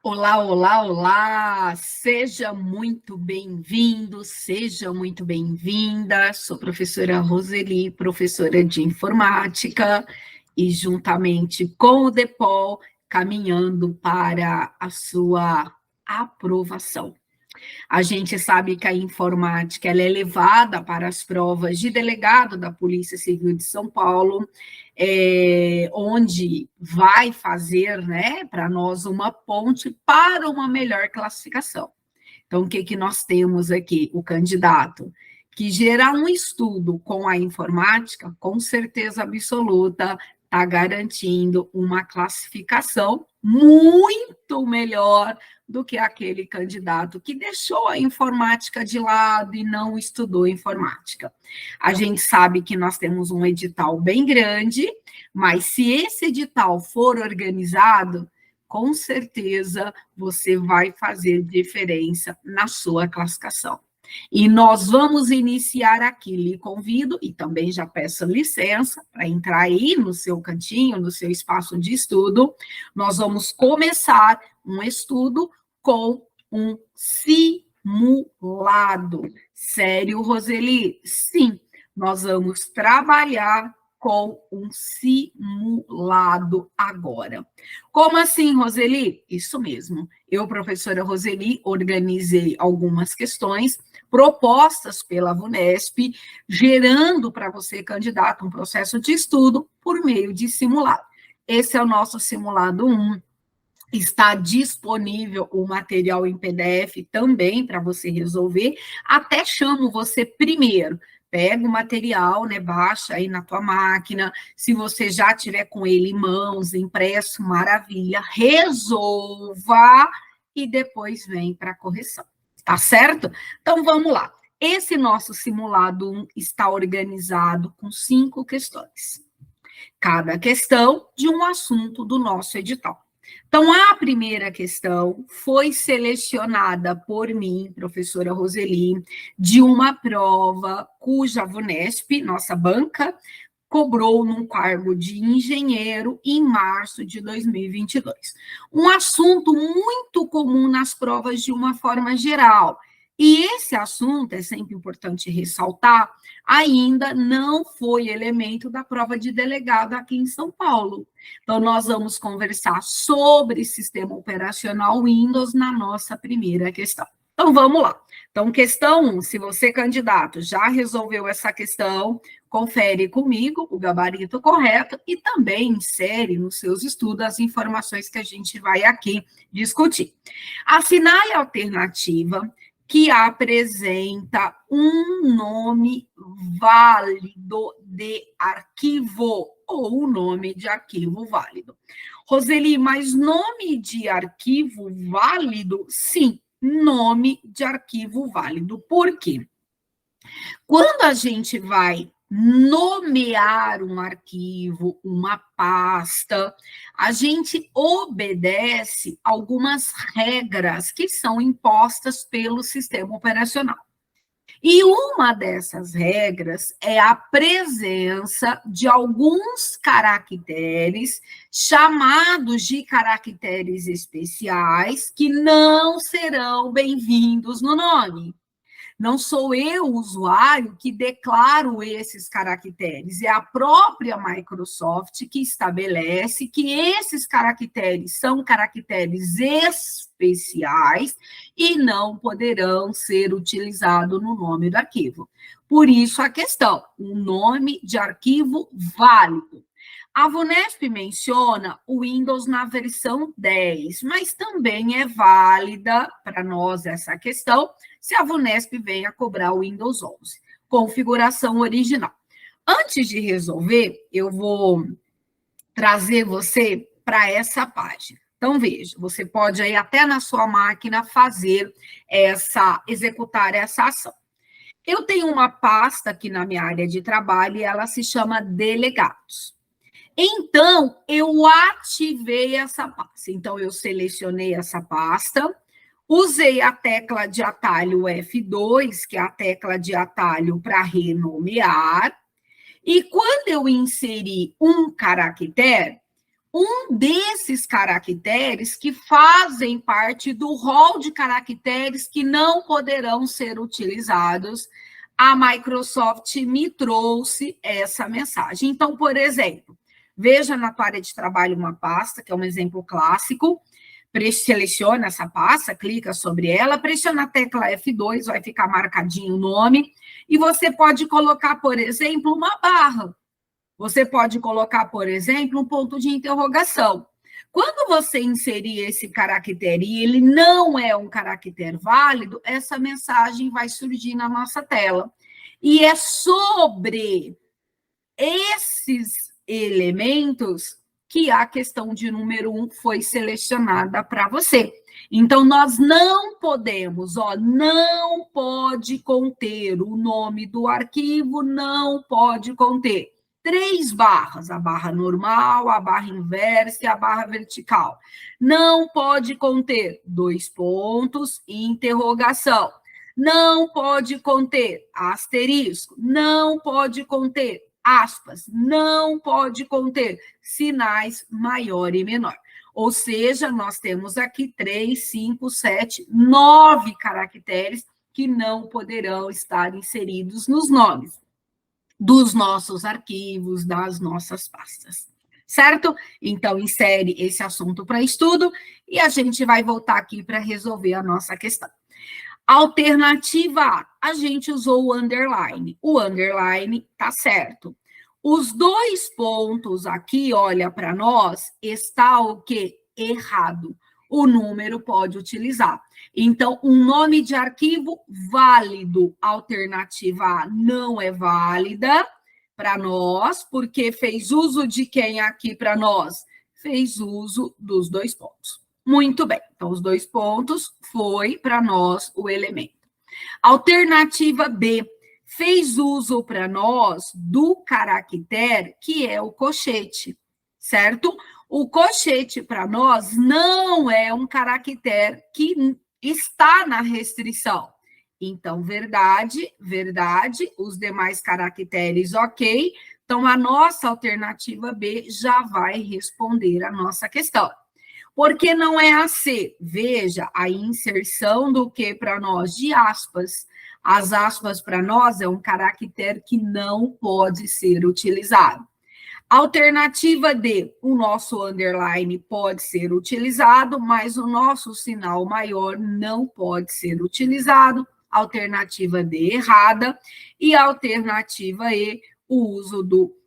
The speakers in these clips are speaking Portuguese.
Olá, olá, olá! Seja muito bem-vindo, seja muito bem-vinda. Sou professora Roseli, professora de informática, e juntamente com o DEPOL, caminhando para a sua aprovação. A gente sabe que a informática ela é levada para as provas de delegado da Polícia Civil de São Paulo, onde vai fazer, né, para nós uma ponte para uma melhor classificação. Então, o que, que nós temos aqui? O candidato que gerar um estudo com a informática, com certeza absoluta, está garantindo uma classificação muito melhor do que aquele candidato que deixou a informática de lado e não estudou informática. A gente sabe que nós temos um edital bem grande, mas se esse edital for organizado, com certeza você vai fazer diferença na sua classificação. E nós vamos iniciar aqui, lhe convido, e também já peço licença para entrar aí no seu cantinho, no seu espaço de estudo. Nós vamos começar um estudo com um simulado. Sério, Roseli? Sim, nós vamos trabalhar com um simulado agora. Como assim, Roseli? Isso mesmo. Eu, professora Roseli, organizei algumas questões propostas pela VUNESP, gerando para você, candidato, um processo de estudo por meio de simulado. Esse é o nosso simulado 1. Está disponível o material em PDF também para você resolver. Até chamo você primeiro. Pega o material, né, baixa aí na tua máquina, se você já tiver com ele em mãos, impresso, maravilha, resolva e depois vem para a correção, tá certo? Então, vamos lá. Esse nosso simulado 1 está organizado com 5 questões. Cada questão de um assunto do nosso edital. Então, a primeira questão foi selecionada por mim, professora Roseli, de uma prova cuja VUNESP, nossa banca, cobrou num cargo de engenheiro em março de 2022. Um assunto muito comum nas provas de uma forma geral. E esse assunto, é sempre importante ressaltar, ainda não foi elemento da prova de delegado aqui em São Paulo. Então, nós vamos conversar sobre sistema operacional Windows na nossa primeira questão. Então, vamos lá. Então, questão 1, se você, candidato, já resolveu essa questão, confere comigo o gabarito correto e também insere nos seus estudos as informações que a gente vai aqui discutir. Assinale a alternativa que apresenta um nome válido de arquivo, ou o nome de arquivo válido. Roseli, mas nome de arquivo válido? Sim, nome de arquivo válido. Por quê? Quando a gente vai nomear um arquivo, uma pasta, a gente obedece algumas regras que são impostas pelo sistema operacional. E uma dessas regras é a presença de alguns caracteres, chamados de caracteres especiais, que não serão bem-vindos no nome. Não sou eu, o usuário, que declaro esses caracteres, é a própria Microsoft que estabelece que esses caracteres são caracteres especiais e não poderão ser utilizados no nome do arquivo. Por isso a questão, um nome de arquivo válido. A VUNESP menciona o Windows na versão 10, mas também é válida para nós essa questão se a VUNESP venha cobrar o Windows 11, configuração original. Antes de resolver, eu vou trazer você para essa página. Então, veja, você pode aí até na sua máquina executar essa ação. Eu tenho uma pasta aqui na minha área de trabalho e ela se chama Delegados. Então, eu ativei essa pasta. Então, eu selecionei essa pasta, usei a tecla de atalho F2, que é a tecla de atalho para renomear, e quando eu inseri um caractere, um desses caracteres que fazem parte do rol de caracteres que não poderão ser utilizados. A Microsoft me trouxe essa mensagem. Então, por exemplo, veja na tua área de trabalho uma pasta, que é um exemplo clássico, seleciona essa pasta, clica sobre ela, pressiona a tecla F2, vai ficar marcadinho o nome, e você pode colocar, por exemplo, uma barra. Você pode colocar, por exemplo, um ponto de interrogação. Quando você inserir esse caractere e ele não é um caractere válido, essa mensagem vai surgir na nossa tela. E é sobre esses elementos que a questão de número 1 foi selecionada para você. Então, nós não podemos, não pode conter o nome do arquivo, não pode conter 3 barras, a barra normal, a barra inversa e a barra vertical. Não pode conter 2 pontos e interrogação. Não pode conter asterisco. Não pode conter aspas. Não pode conter sinais maior e menor. Ou seja, nós temos aqui 3, 5, 7, 9 caracteres que não poderão estar inseridos nos nomes dos nossos arquivos, das nossas pastas, certo? Então, insere esse assunto para estudo e a gente vai voltar aqui para resolver a nossa questão. Alternativa A, a gente usou o underline. O underline tá certo. Os 2 pontos aqui, olha para nós, está o quê? Errado. O número pode utilizar. Então, um nome de arquivo válido, alternativa A não é válida para nós, porque fez uso de quem aqui para nós? Fez uso dos 2 pontos. Muito bem, então os 2 pontos foi para nós o elemento. Alternativa B, fez uso para nós do caractere que é o colchete, certo? O colchete para nós não é um caractere que está na restrição. Então, verdade, verdade, os demais caracteres, ok. Então, a nossa alternativa B já vai responder a nossa questão. Por que não é a C? Veja, a inserção do que para nós? De aspas. As aspas para nós é um caractere que não pode ser utilizado. Alternativa D, o nosso underline pode ser utilizado, mas o nosso sinal maior não pode ser utilizado. Alternativa D, errada. E alternativa E, o uso do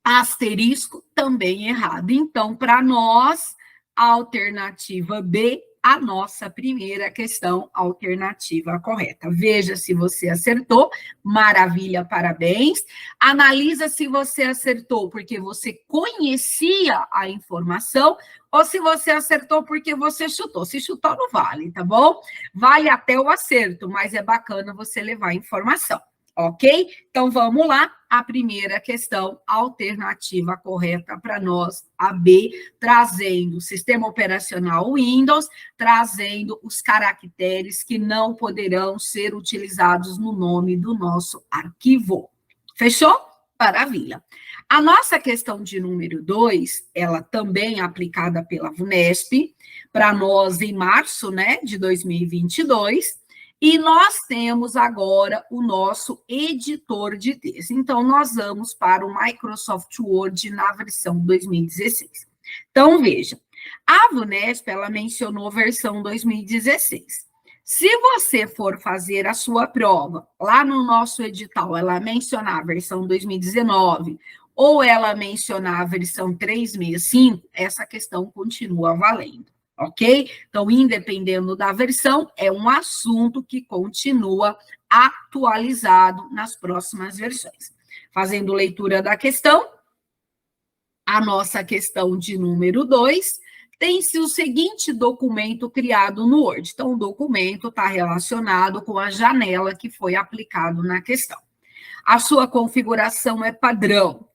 asterisco, também errado. Então, para nós, a alternativa B, a nossa primeira questão, alternativa correta. Veja se você acertou, maravilha, parabéns. Analisa se você acertou porque você conhecia a informação ou se você acertou porque você chutou. Se chutou, não vale, tá bom? Vale até o acerto, mas é bacana você levar a informação. Ok? Então, vamos lá. A primeira questão, alternativa correta para nós, a B, trazendo o sistema operacional Windows, trazendo os caracteres que não poderão ser utilizados no nome do nosso arquivo. Fechou? Maravilha. A nossa questão de número 2, ela também é aplicada pela VUNESP, para nós em março, né, de 2022, e nós temos agora o nosso editor de texto. Então, nós vamos para o Microsoft Word na versão 2016. Então, veja, a VUNESP, ela mencionou versão 2016. Se você for fazer a sua prova, lá no nosso edital, ela mencionar a versão 2019, ou ela mencionar a versão 365, essa questão continua valendo. Ok? Então, independendo da versão, é um assunto que continua atualizado nas próximas versões. Fazendo leitura da questão, a nossa questão de número 2 tem-se o seguinte documento criado no Word. Então, o documento está relacionado com a janela que foi aplicado na questão. A sua configuração é padrão.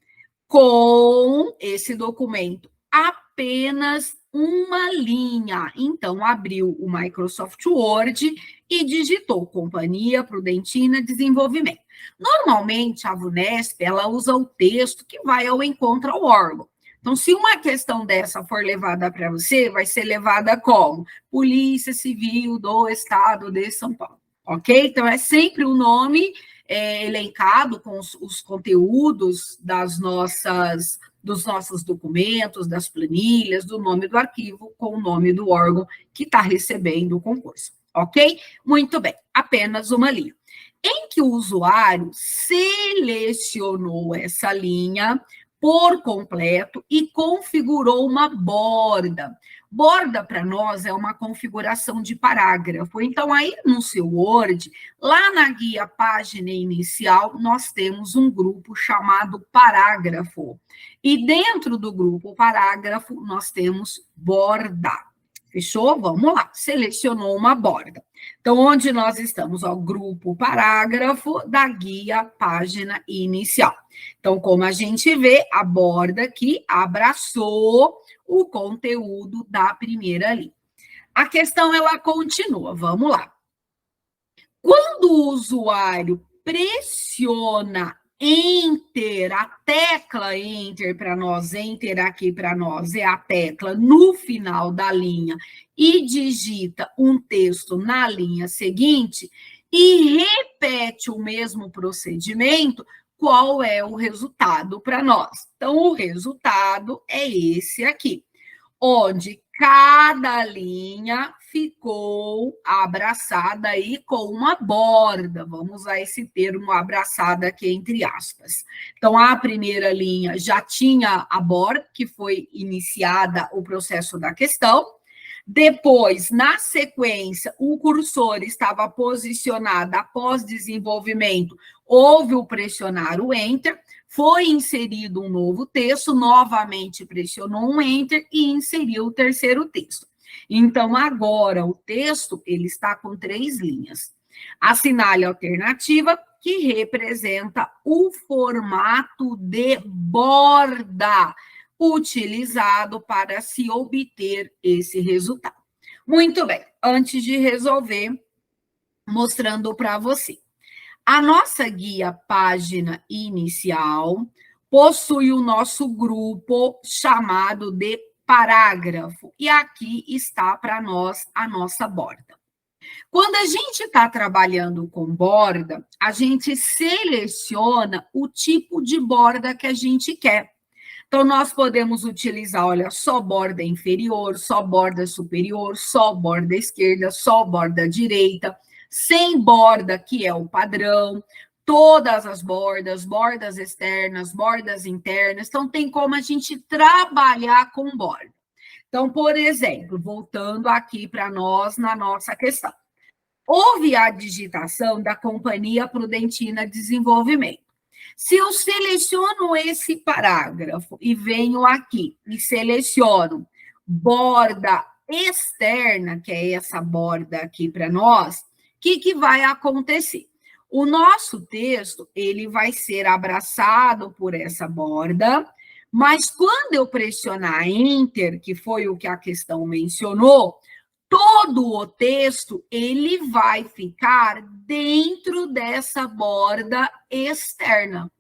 Com esse documento, apenas uma linha. Então, abriu o Microsoft Word e digitou Companhia Prudentina Desenvolvimento. Normalmente, a VUNESP, ela usa o texto que vai ao encontro ao órgão. Então, se uma questão dessa for levada para você, vai ser levada como? Polícia Civil do Estado de São Paulo, ok? Então, é sempre o nome elencado com os conteúdos dos nossos documentos, das planilhas, do nome do arquivo, com o nome do órgão que está recebendo o concurso, ok? Muito bem, apenas uma linha. Em que o usuário selecionou essa linha por completo e configurou uma borda. Borda, para nós, é uma configuração de parágrafo. Então, aí no seu Word, lá na guia página inicial, nós temos um grupo chamado parágrafo. E dentro do grupo parágrafo, nós temos borda. Fechou? Vamos lá. Selecionou uma borda. Então, onde nós estamos? Ó, grupo parágrafo da guia página inicial. Então, como a gente vê, a borda aqui abraçou o conteúdo da primeira linha. A questão, ela continua. Vamos lá. Quando o usuário pressiona Enter, a tecla Enter para nós, Enter aqui para nós é a tecla no final da linha e digita um texto na linha seguinte e repete o mesmo procedimento, qual é o resultado para nós? Então, o resultado é esse aqui, onde cada linha ficou abraçada aí com uma borda. Vamos usar esse termo abraçada aqui entre aspas. Então, a primeira linha já tinha a borda, que foi iniciada o processo da questão. Depois, na sequência, o cursor estava posicionado após desenvolvimento, houve o pressionar o Enter, foi inserido um novo texto, novamente pressionou um Enter e inseriu o terceiro texto. Então, agora, o texto, ele está com 3 linhas. Assinale a alternativa, que representa o formato de borda utilizado para se obter esse resultado. Muito bem, antes de resolver, mostrando para você. A nossa guia página inicial possui o nosso grupo chamado de parágrafo. E aqui está para nós a nossa borda. Quando a gente está trabalhando com borda, a gente seleciona o tipo de borda que a gente quer. Então, nós podemos utilizar, olha, só borda inferior, só borda superior, só borda esquerda, só borda direita, sem borda, que é o padrão, todas as bordas, bordas externas, bordas internas. Então, tem como a gente trabalhar com borda. Então, por exemplo, voltando aqui para nós, na nossa questão. Houve a digitação da Companhia Prudentina Desenvolvimento. Se eu seleciono esse parágrafo e venho aqui e seleciono borda externa, que é essa borda aqui para nós, o que vai acontecer? O nosso texto, ele vai ser abraçado por essa borda, mas quando eu pressionar Enter, que foi o que a questão mencionou, todo o texto, ele vai ficar dentro dessa borda externa.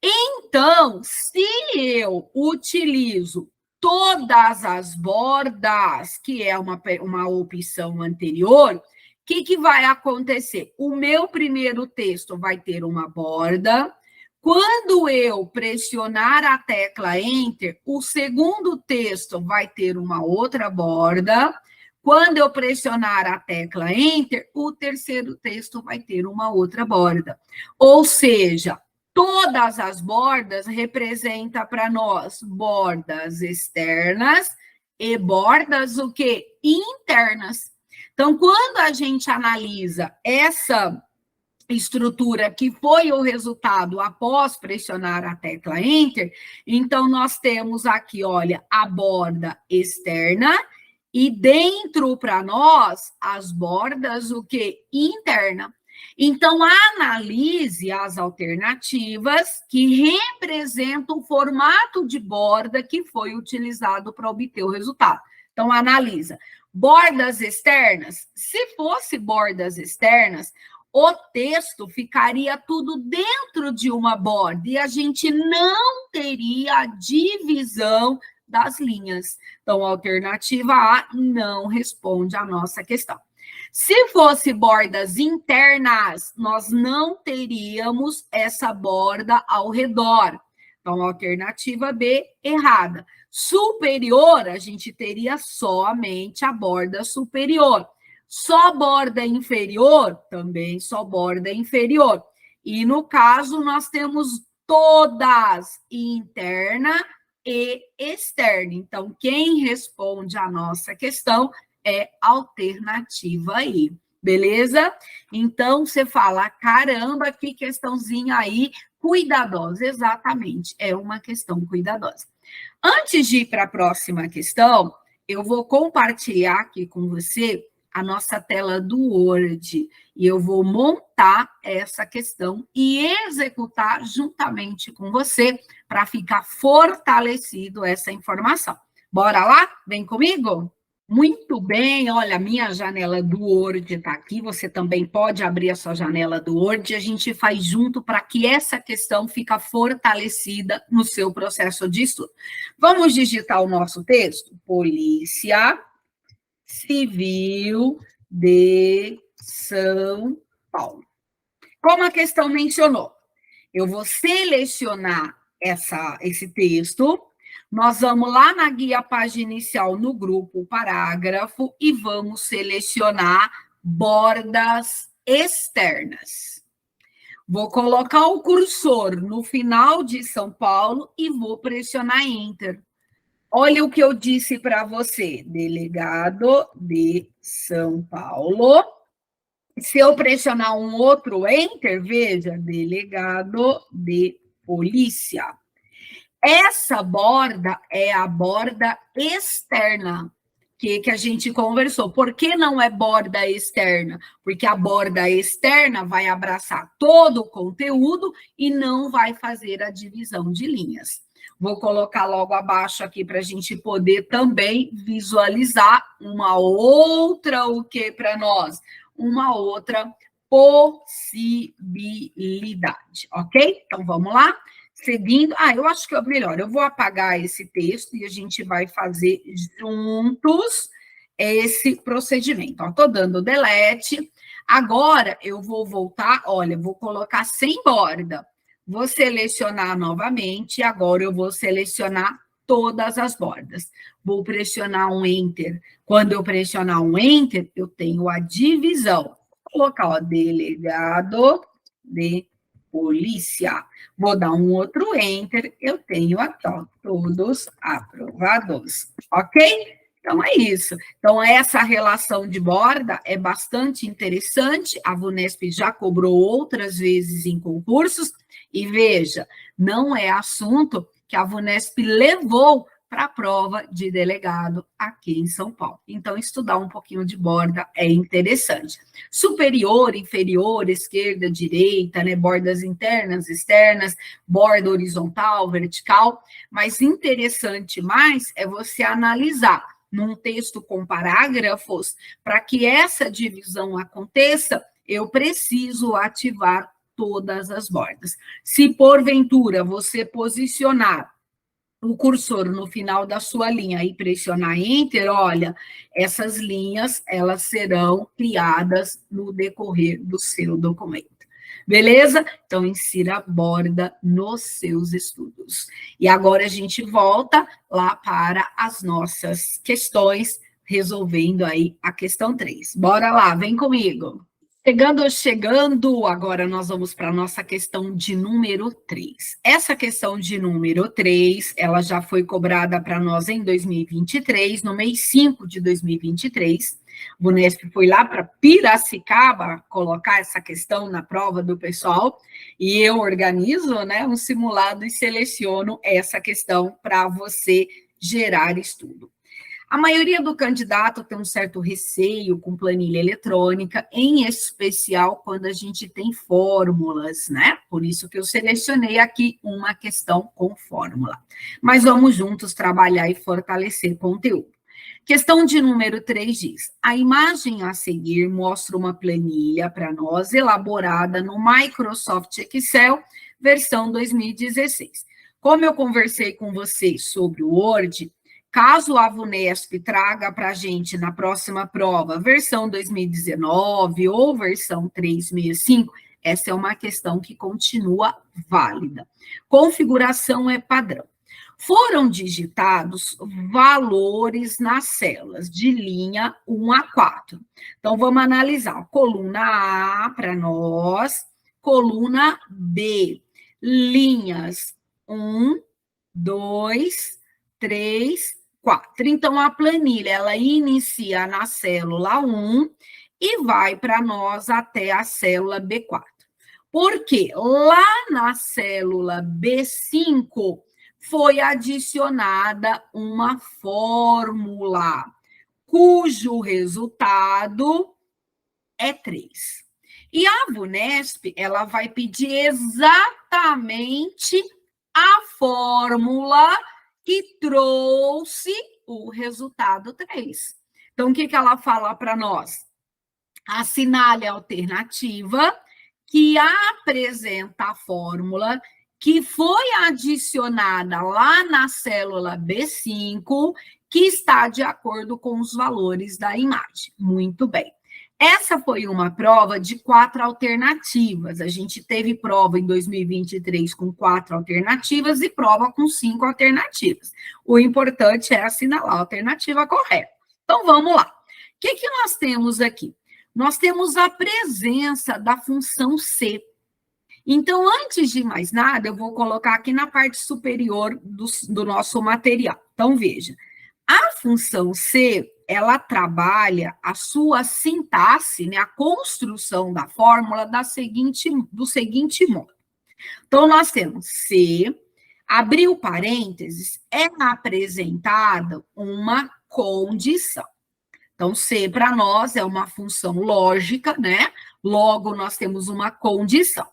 Então, se eu utilizo todas as bordas, que é uma opção anterior, o que vai acontecer? O meu primeiro texto vai ter uma borda. Quando eu pressionar a tecla Enter, o segundo texto vai ter uma outra borda. Quando eu pressionar a tecla Enter, o terceiro texto vai ter uma outra borda. Ou seja, todas as bordas representam para nós bordas externas e bordas o quê? Internas. Então, quando a gente analisa essa estrutura que foi o resultado após pressionar a tecla Enter, então nós temos aqui, olha, a borda externa e dentro para nós as bordas o que? Interna. Então, analise as alternativas que representam o formato de borda que foi utilizado para obter o resultado. Então, analisa. Bordas externas, se fosse bordas externas, o texto ficaria tudo dentro de uma borda e a gente não teria a divisão das linhas. Então, a alternativa A não responde à nossa questão. Se fosse bordas internas, nós não teríamos essa borda ao redor. Então, a alternativa B, errada. Superior, a gente teria somente a borda superior. Só borda inferior, também só borda inferior. E, no caso, nós temos todas, interna e externa. Então, quem responde a nossa questão é a alternativa E, beleza? Então, você fala, caramba, que questãozinha aí cuidadosa. Exatamente, é uma questão cuidadosa. Antes de ir para a próxima questão, eu vou compartilhar aqui com você a nossa tela do Word e eu vou montar essa questão e executar juntamente com você para ficar fortalecido essa informação. Bora lá? Vem comigo? Muito bem, olha, a minha janela do Word está aqui, você também pode abrir a sua janela do Word e a gente faz junto para que essa questão fique fortalecida no seu processo de estudo. Vamos digitar o nosso texto? Polícia Civil de São Paulo. Como a questão mencionou, eu vou selecionar esse texto, nós vamos lá na guia página inicial, no grupo parágrafo, e vamos selecionar bordas externas. Vou colocar o cursor no final de São Paulo e vou pressionar Enter. Olha o que eu disse para você, delegado de São Paulo. Se eu pressionar um outro Enter, veja, delegado de polícia. Essa borda é a borda externa que a gente conversou. Por que não é borda externa? Porque a borda externa vai abraçar todo o conteúdo e não vai fazer a divisão de linhas. Vou colocar logo abaixo aqui para a gente poder também visualizar uma outra, o que para nós? Uma outra possibilidade, ok? Então, vamos lá? Seguindo, eu acho que é melhor, eu vou apagar esse texto e a gente vai fazer juntos esse procedimento. Estou dando delete. Agora, eu vou voltar, olha, vou colocar sem borda. Vou selecionar novamente, agora eu vou selecionar todas as bordas. Vou pressionar um Enter. Quando eu pressionar um Enter, eu tenho a divisão. Vou colocar, ó, delegado de polícia. Vou dar um outro Enter, eu tenho aqui, ó, todos aprovados. Ok? Então, é isso. Então, essa relação de borda é bastante interessante. A VUNESP já cobrou outras vezes em concursos. E veja, não é assunto que a VUNESP levou para a prova de delegado aqui em São Paulo. Então, estudar um pouquinho de borda é interessante. Superior, inferior, esquerda, direita, né? Bordas internas, externas, borda horizontal, vertical. Mas interessante mais é você analisar num texto com parágrafos, para que essa divisão aconteça, eu preciso ativar todas as bordas. Se porventura você posicionar o cursor no final da sua linha e pressionar Enter, olha, essas linhas, elas serão criadas no decorrer do seu documento. Beleza? Então, insira a borda nos seus estudos. E agora a gente volta lá para as nossas questões, resolvendo aí a questão 3. Bora lá, vem comigo. Chegando, agora nós vamos para a nossa questão de número 3. Essa questão de número 3, ela já foi cobrada para nós em 2023, no mês 5 de 2023. O VUNESP foi lá para Piracicaba colocar essa questão na prova do pessoal, e eu organizo, né, um simulado e seleciono essa questão para você gerar estudo. A maioria do candidato tem um certo receio com planilha eletrônica, em especial quando a gente tem fórmulas, né? Por isso que eu selecionei aqui uma questão com fórmula. Mas vamos juntos trabalhar e fortalecer conteúdo. Questão de número 3 diz: a imagem a seguir mostra uma planilha para nós elaborada no Microsoft Excel, versão 2016. Como eu conversei com vocês sobre o Word, caso a VUNESP traga para a gente na próxima prova versão 2019 ou versão 365, essa é uma questão que continua válida. Configuração é padrão. Foram digitados valores nas células de linha 1 a 4. Então, vamos analisar. Coluna A para nós, coluna B, linhas 1, 2, 3, 4. Então, a planilha, ela inicia na célula 1 e vai para nós até a célula B4. Porque lá na célula B5 foi adicionada uma fórmula, cujo resultado é 3. E a VUNESP, ela vai pedir exatamente a fórmula que trouxe o resultado 3. Então, o que ela fala para nós? Assinale a alternativa que apresenta a fórmula que foi adicionada lá na célula B5, que está de acordo com os valores da imagem. Muito bem. Essa foi uma prova de 4 alternativas. A gente teve prova em 2023 com 4 alternativas e prova com 5 alternativas. O importante é assinalar a alternativa correta. Então, vamos lá. O que nós temos aqui? Nós temos a presença da função C. Então, antes de mais nada, eu vou colocar aqui na parte superior do nosso material. Então, veja, a função C, ela trabalha a sua sintaxe, né, a construção da fórmula do seguinte modo. Então, nós temos C, abriu parênteses, é apresentada uma condição. Então, C para nós é uma função lógica, né? Logo, nós temos uma condição.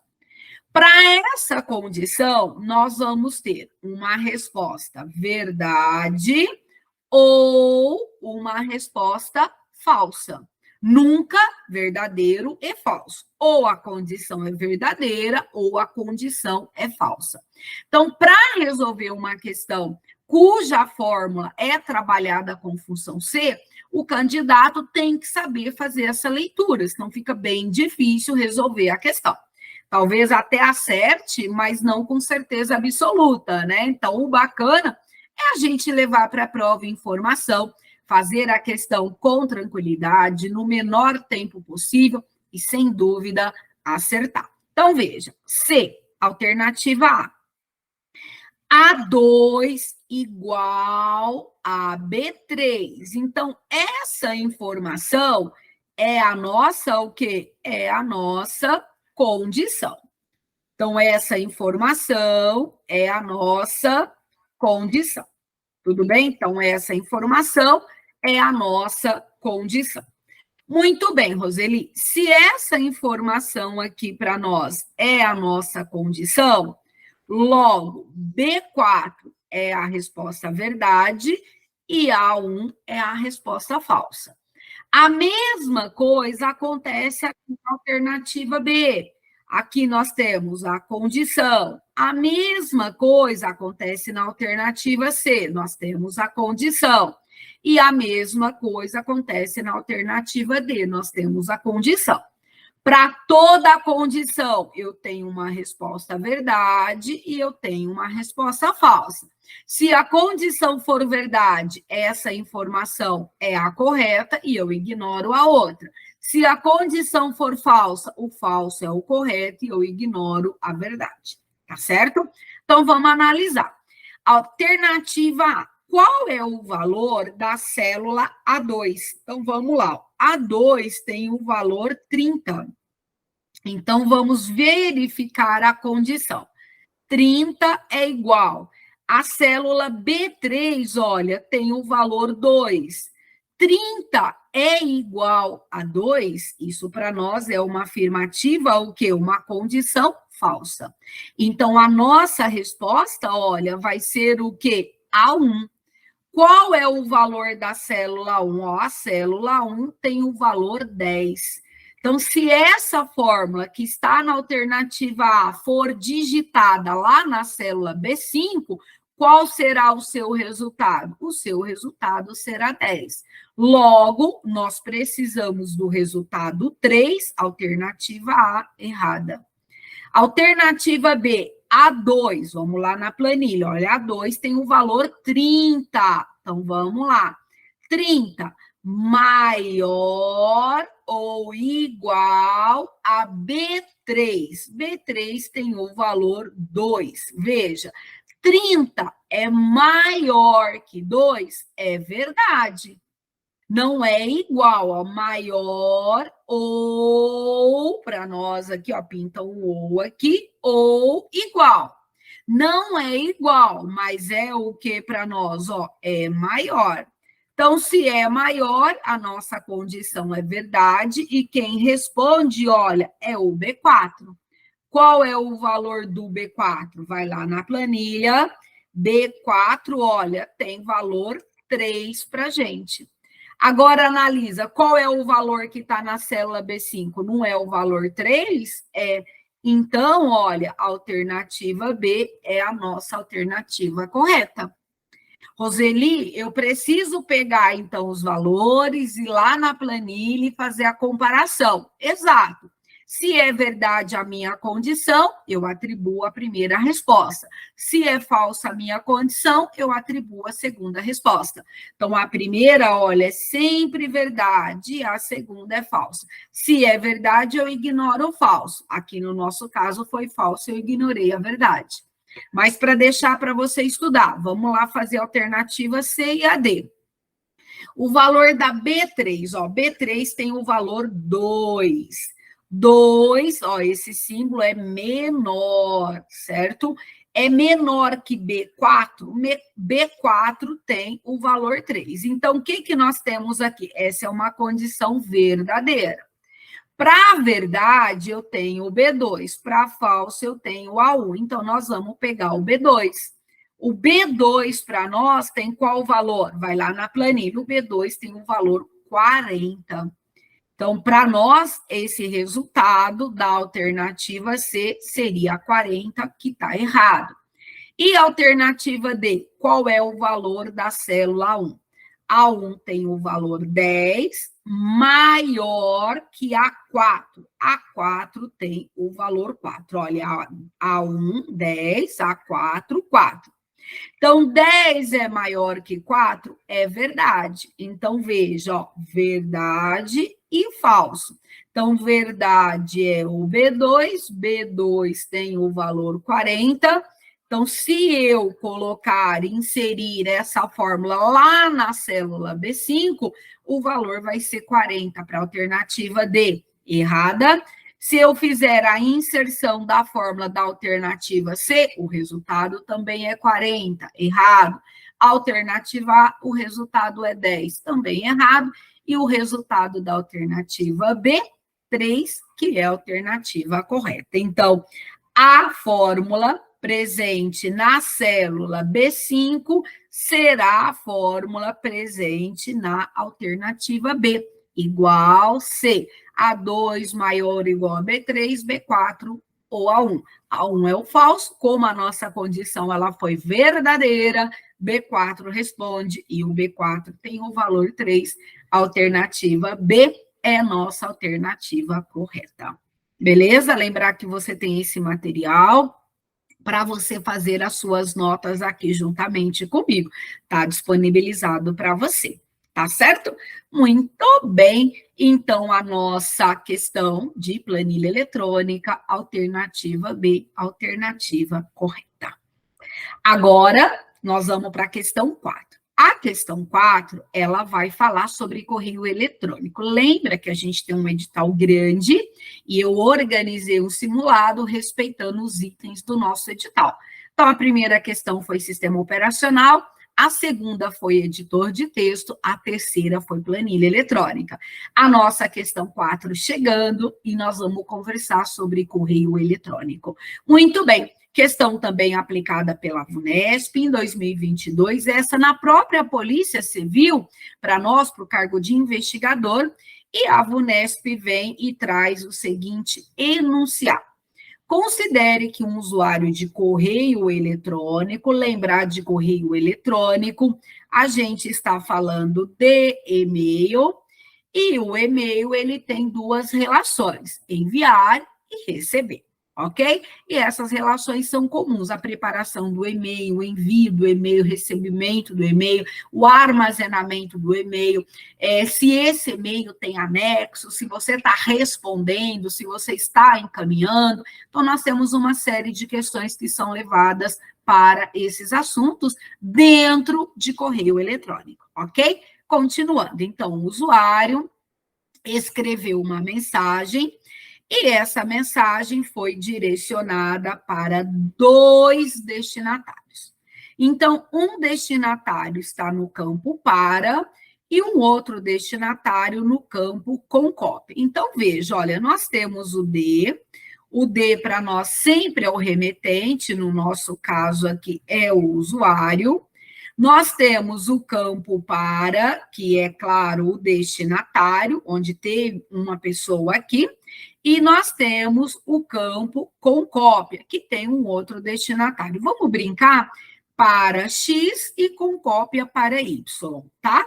Para essa condição, nós vamos ter uma resposta verdade ou uma resposta falsa. Nunca verdadeiro e falso. Ou a condição é verdadeira ou a condição é falsa. Então, para resolver uma questão cuja fórmula é trabalhada com função C, o candidato tem que saber fazer essa leitura, senão fica bem difícil resolver a questão. Talvez até acerte, mas não com certeza absoluta, né? Então, o bacana é a gente levar para a prova informação, fazer a questão com tranquilidade, no menor tempo possível e, sem dúvida, acertar. Então, veja, C, alternativa A. A2 igual a B3. Então, essa informação é a nossa, o quê? É a nossa condição. Então, essa informação é a nossa condição. Tudo bem? Então, essa informação é a nossa condição. Muito bem, Roseli. Se essa informação aqui para nós é a nossa condição, logo, B4 é a resposta verdade e A1 é a resposta falsa. A mesma coisa acontece aqui na alternativa B. Aqui nós temos a condição. A mesma coisa acontece na alternativa C. Nós temos a condição. E a mesma coisa acontece na alternativa D. Nós temos a condição. Para toda a condição, eu tenho uma resposta verdade e eu tenho uma resposta falsa. Se a condição for verdade, essa informação é a correta e eu ignoro a outra. Se a condição for falsa, o falso é o correto e eu ignoro a verdade. Tá certo? Então, vamos analisar. Alternativa A. Qual é o valor da célula A2? Então, vamos lá. A2 tem o valor 30. Então, vamos verificar a condição. 30 é igual. A célula B3, olha, tem o valor 2. 30 é igual a 2? Isso para nós é uma afirmativa, o quê? Uma condição falsa. Então, a nossa resposta, olha, vai ser o quê? A1. Qual é o valor da célula 1? Ó, a célula 1 tem o valor 10. Então, se essa fórmula que está na alternativa A for digitada lá na célula B5, qual será o seu resultado? O seu resultado será 10. Logo, nós precisamos do resultado 3, alternativa A, errada. Alternativa B, A2, vamos lá na planilha. Olha, A2 tem o valor 30. Então, vamos lá. 30 maior ou igual a B3. B3 tem o valor 2. Veja, 30 é maior que 2? É verdade. Não é igual a maior ou, para nós aqui, ó, pinta um ou aqui, ou igual. Não é igual, mas é o que para nós, ó, é maior. Então, se é maior, a nossa condição é verdade, e quem responde, olha, é o B4. Qual é o valor do B4? Vai lá na planilha, B4, olha, tem valor 3 para gente. Agora, analisa, qual é o valor que está na célula B5? Não é o valor 3? É. Então, olha, a alternativa B é a nossa alternativa correta. Roseli, eu preciso pegar, então, os valores, ir lá na planilha e fazer a comparação. Exato. Se é verdade a minha condição, eu atribuo a primeira resposta. Se é falsa a minha condição, eu atribuo a segunda resposta. Então, a primeira, olha, é sempre verdade, a segunda é falsa. Se é verdade, eu ignoro o falso. Aqui no nosso caso foi falso, eu ignorei a verdade. Mas para deixar para você estudar, vamos lá fazer a alternativa C e a D. O valor da B3, ó, B3 tem o valor 2. 2, ó, esse símbolo é menor, certo? É menor que B4, B4 tem o valor 3. Então, o que nós temos aqui? Essa é uma condição verdadeira. Para a verdade, eu tenho o B2. Para a falsa, eu tenho o A1. Então, nós vamos pegar o B2. O B2 para nós tem qual valor? Vai lá na planilha. O B2 tem o valor 40. Então, para nós, esse resultado da alternativa C seria 40, que está errado. E a alternativa D, qual é o valor da célula 1? A1 tem o valor 10, maior que A4. A4 tem o valor 4. Olha, A1, 10, A4, 4. Então, 10 é maior que 4? É verdade. Então, veja, ó, verdade e falso. Então, verdade é o B2, B2 tem o valor 40. Então, se eu colocar, inserir essa fórmula lá na célula B5, o valor vai ser 40 para a alternativa D. Errada. Se eu fizer a inserção da fórmula da alternativa C, o resultado também é 40, errado. Alternativa A, o resultado é 10, também errado. E o resultado da alternativa B, 3, que é a alternativa correta. Então, a fórmula presente na célula B5 será a fórmula presente na alternativa B, igual C. A2 maior ou igual a B3, B4 ou A1. A1 é o falso, como a nossa condição ela foi verdadeira, B4 responde e o B4 tem o valor 3. A alternativa B é nossa alternativa correta. Beleza? Lembrar que você tem esse material para você fazer as suas notas aqui juntamente comigo. Está disponibilizado para você. Tá certo? Muito bem. Então, a nossa questão de planilha eletrônica, alternativa B, alternativa correta. Agora, nós vamos para a questão 4. A questão 4, ela vai falar sobre correio eletrônico. Lembra que a gente tem um edital grande e eu organizei um simulado respeitando os itens do nosso edital. Então, a primeira questão foi sistema operacional, a segunda foi editor de texto, a terceira foi planilha eletrônica. A nossa questão 4 chegando e nós vamos conversar sobre correio eletrônico. Muito bem. Questão também aplicada pela VUNESP em 2022, essa na própria Polícia Civil, para nós, para o cargo de investigador, e a VUNESP vem e traz o seguinte enunciado. Considere que um usuário de correio eletrônico, lembrar de correio eletrônico, a gente está falando de e-mail, e o e-mail ele tem duas relações, enviar e receber, ok? E essas relações são comuns, a preparação do e-mail, o envio do e-mail, o recebimento do e-mail, o armazenamento do e-mail, se esse e-mail tem anexo, se você está respondendo, se você está encaminhando. Então, nós temos uma série de questões que são levadas para esses assuntos dentro de correio eletrônico, ok? Continuando, então, o usuário escreveu uma mensagem e essa mensagem foi direcionada para 2 destinatários. Então, um destinatário está no campo para e um outro destinatário no campo com cópia. Então, veja, olha, nós temos o D para nós sempre é o remetente, no nosso caso aqui é o usuário. Nós temos o campo para, que é, claro, o destinatário, onde tem uma pessoa aqui, e nós temos o campo com cópia, que tem um outro destinatário. Vamos brincar? Para X e com cópia para Y, tá?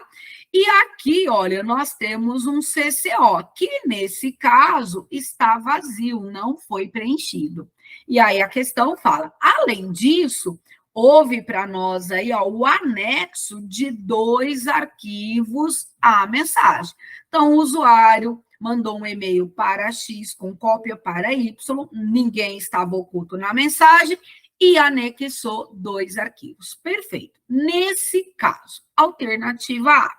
E aqui, olha, nós temos um CCO, que nesse caso está vazio, não foi preenchido. E aí a questão fala, além disso, houve para nós aí ó, o anexo de 2 arquivos à mensagem. Então, o usuário mandou um e-mail para X com cópia para Y, ninguém estava oculto na mensagem e anexou 2 arquivos. Perfeito. Nesse caso, alternativa A.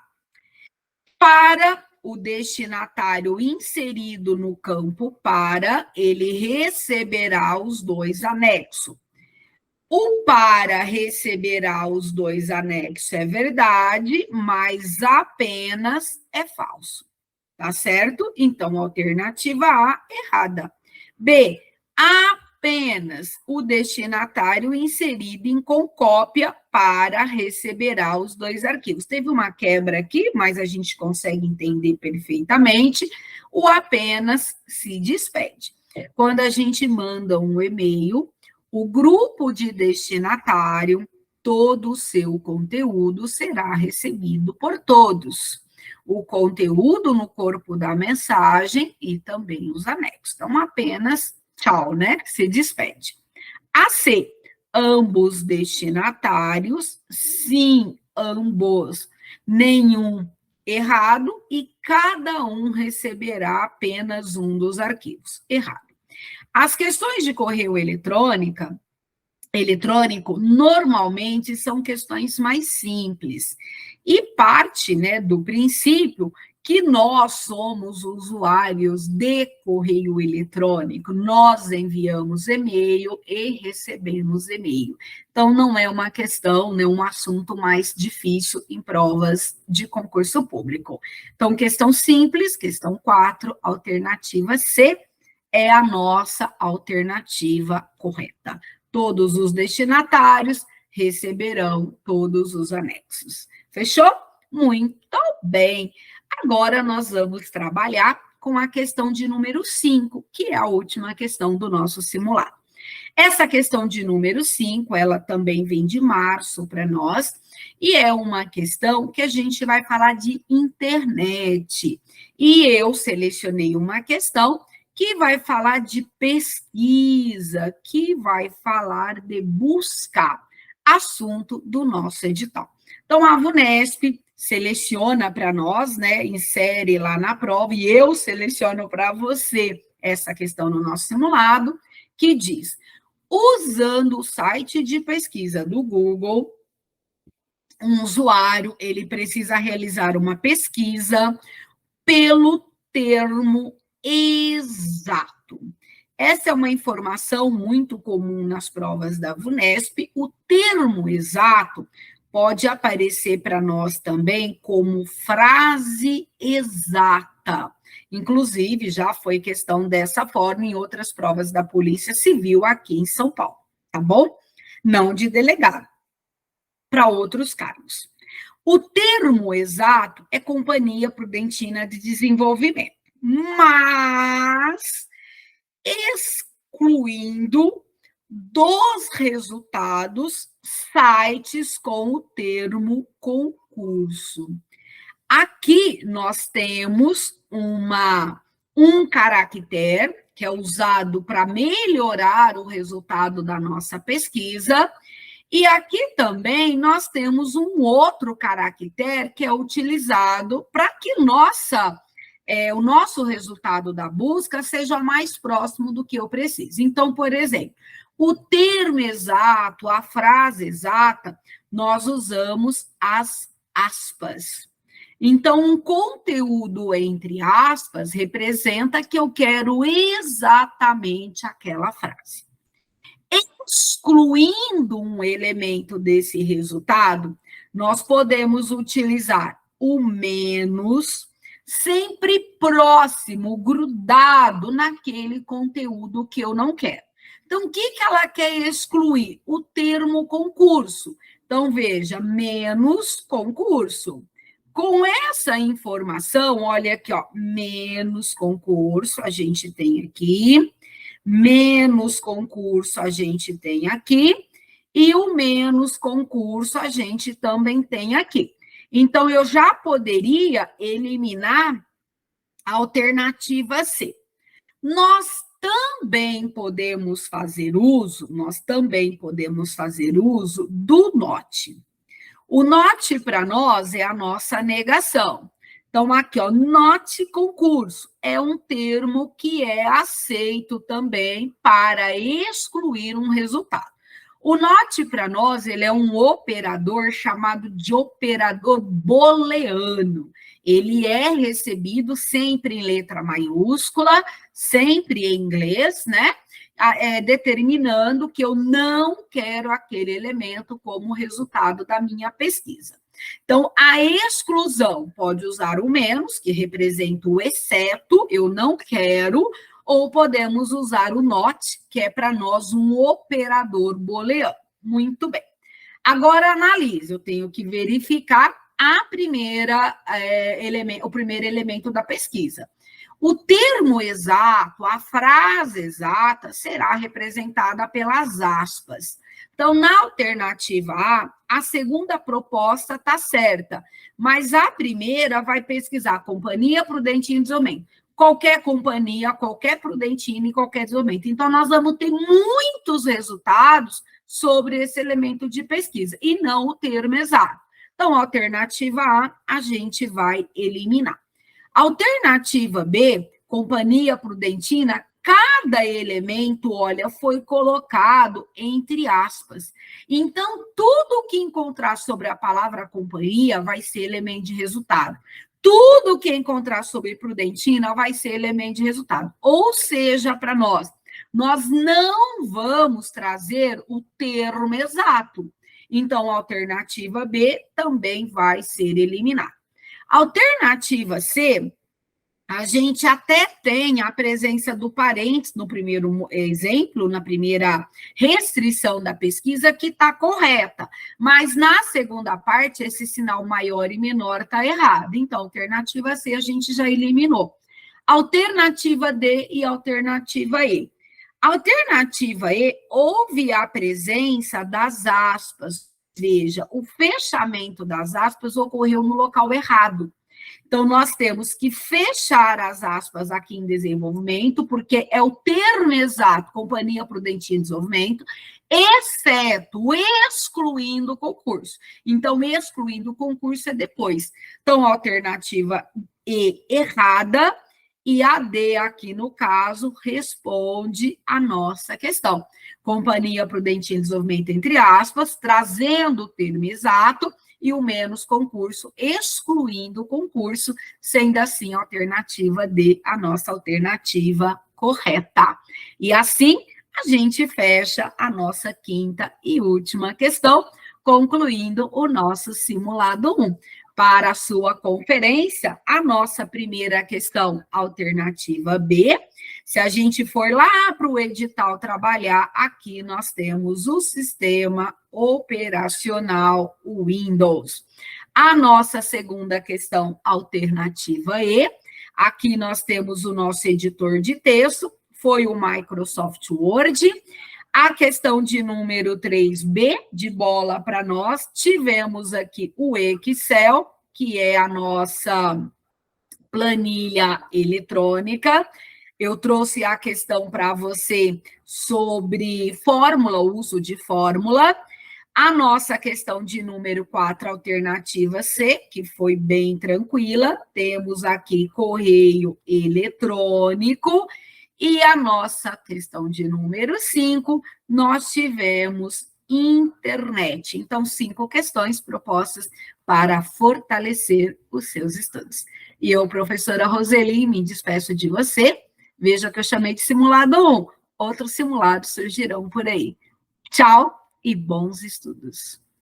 Para o destinatário inserido no campo para, ele receberá os 2 anexos. O para receberá os 2 anexos é verdade, mas apenas é falso. Tá certo? Então, alternativa A, errada. B, apenas o destinatário inserido em com cópia para receberá os 2 arquivos. Teve uma quebra aqui, mas a gente consegue entender perfeitamente. O apenas se despede. Quando a gente manda um e-mail, o grupo de destinatário, todo o seu conteúdo será recebido por todos. O conteúdo no corpo da mensagem e também os anexos. Então, apenas tchau, né? Se despede. A C, ambos destinatários, sim, ambos, nenhum errado e cada um receberá apenas um dos arquivos. Errado. As questões de correio eletrônico, normalmente são questões mais simples. E parte, né, do princípio que nós somos usuários de correio eletrônico, nós enviamos e-mail e recebemos e-mail. Então, não é uma questão, né, um assunto mais difícil em provas de concurso público. Então, questão simples, questão 4, alternativa C, é a nossa alternativa correta. Todos os destinatários receberão todos os anexos. Fechou? Muito bem. Agora nós vamos trabalhar com a questão de número 5, que é a última questão do nosso simulado. Essa questão de número 5, ela também vem de março para nós, e é uma questão que a gente vai falar de internet. E eu selecionei uma questão que vai falar de pesquisa, que vai falar de buscar, assunto do nosso edital. Então, a VUNESP seleciona para nós, né, insere lá na prova, e eu seleciono para você essa questão no nosso simulado, que diz, usando o site de pesquisa do Google, um usuário, ele precisa realizar uma pesquisa pelo termo exato. Essa é uma informação muito comum nas provas da VUNESP. O termo exato pode aparecer para nós também como frase exata. Inclusive, já foi questão dessa forma em outras provas da Polícia Civil aqui em São Paulo. tá bom? Não de delegado, para outros cargos. O termo exato é Companhia Prudentina de Desenvolvimento, mas excluindo dos resultados sites com o termo concurso. Aqui nós temos um caractere que é usado para melhorar o resultado da nossa pesquisa, e aqui também nós temos um outro caractere que é utilizado para que o nosso resultado da busca seja mais próximo do que eu preciso. Então, por exemplo, o termo exato, a frase exata, nós usamos as aspas. Então, um conteúdo entre aspas representa que eu quero exatamente aquela frase. Excluindo um elemento desse resultado, nós podemos utilizar o menos, sempre próximo, grudado naquele conteúdo que eu não quero. Então, o que ela quer excluir? O termo concurso. Então, veja, menos concurso. Com essa informação, olha aqui, ó, menos concurso, a gente tem aqui, menos concurso a gente tem aqui, e o menos concurso a gente também tem aqui. Então, eu já poderia eliminar a alternativa C. Nós também podemos fazer uso do NOT. O NOT para nós é a nossa negação. Então, aqui, ó, NOT concurso é um termo que é aceito também para excluir um resultado. O NOT para nós, ele é um operador chamado de operador booleano. Ele é recebido sempre em letra maiúscula, sempre em inglês, né? Determinando que eu não quero aquele elemento como resultado da minha pesquisa. Então, a exclusão pode usar o menos, que representa o exceto, eu não quero, ou podemos usar o not, que é para nós um operador booleano. Muito bem. Agora, analise, eu tenho que verificar o primeiro elemento da pesquisa. O termo exato, a frase exata, será representada pelas aspas. Então, na alternativa A segunda proposta está certa, mas a primeira vai pesquisar Companhia Prudentina de Desenvolvimento. Qualquer companhia, qualquer Prudentina e qualquer desenvolvimento. Então, nós vamos ter muitos resultados sobre esse elemento de pesquisa, e não o termo exato. Então, a alternativa A gente vai eliminar. Alternativa B, Companhia Prudentina, cada elemento, olha, foi colocado entre aspas. Então, tudo que encontrar sobre a palavra companhia vai ser elemento de resultado. Tudo que encontrar sobre Prudentina vai ser elemento de resultado. Ou seja, para nós não vamos trazer o termo exato. Então, a alternativa B também vai ser eliminada. Alternativa C, a gente até tem a presença do parênteses no primeiro exemplo, na primeira restrição da pesquisa, que está correta, mas na segunda parte, esse sinal maior e menor está errado. Então, alternativa C a gente já eliminou. Alternativa D e alternativa E. Alternativa E, houve a presença das aspas. Veja, o fechamento das aspas ocorreu no local errado. Então, nós temos que fechar as aspas aqui em desenvolvimento, porque é o termo exato, Companhia Prudentina de Desenvolvimento, exceto, excluindo o concurso. Então, excluindo o concurso é depois. Então, a alternativa E errada, e a D aqui, no caso, responde a nossa questão. Companhia Prudentina de Desenvolvimento, entre aspas, trazendo o termo exato, e o menos concurso, excluindo o concurso, sendo assim a alternativa D, a nossa alternativa correta. E assim, a gente fecha a nossa quinta e última questão, concluindo o nosso simulado 1. para a sua conferência, a nossa primeira questão, alternativa B. Se a gente for lá para o edital trabalhar, aqui nós temos o sistema operacional Windows. A nossa segunda questão, alternativa E. Aqui nós temos o nosso editor de texto, foi o Microsoft Word. A questão de número 3B, de bola para nós, tivemos aqui o Excel, que é a nossa planilha eletrônica. Eu trouxe a questão para você sobre fórmula, uso de fórmula. A nossa questão de número 4, alternativa C, que foi bem tranquila. Temos aqui correio eletrônico. E a nossa questão de número 5, nós tivemos internet. Então, 5 questões propostas para fortalecer os seus estudos. E eu, professora Roseli, me despeço de você. Veja que eu chamei de simulado 1. Outros simulados surgirão por aí. Tchau e bons estudos.